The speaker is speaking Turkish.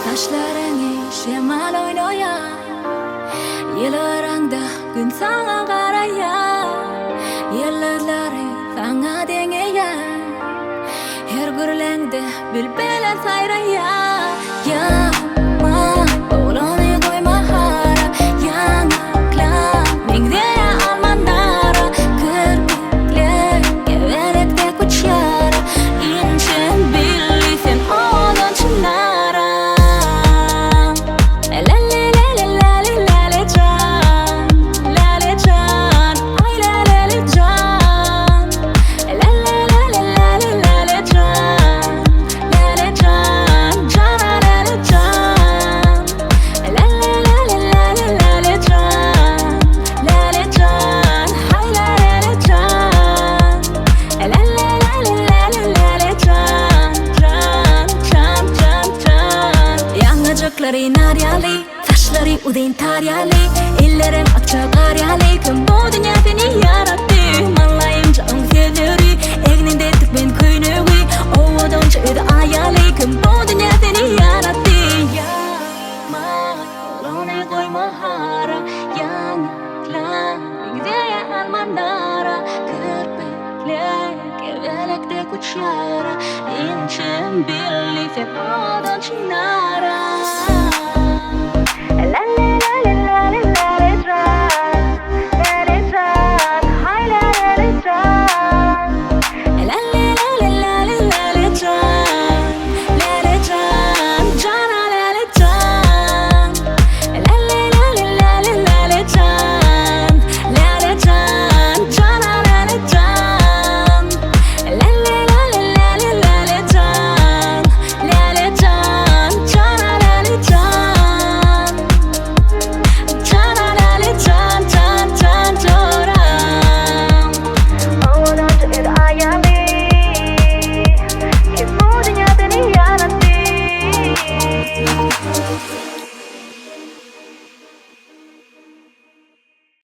Taşlarını şemal oynuyor, yıllarında gün sana karaya, yılları sana dengeye, her gürlengde bülbüller sayraya. Yama olanı koyma hara, yanaklar mingdeye almanlara, kirpikler gevelekte kuçara, inçin billi sen olan çınara. Naryali, taşları udin taryali, illerin akça karyali, tüm bu dünya seni yarattı. Manlayınca sevdiri, egninde tık ben köynevi, ovadan çıktı ayali, tüm bu dünya seni yarattı. Yama, kolone koyma hara, yanaklar, mingdeye almanlara, kirpikler gevelekte kuçara, inçin billi sen odan çınara. La la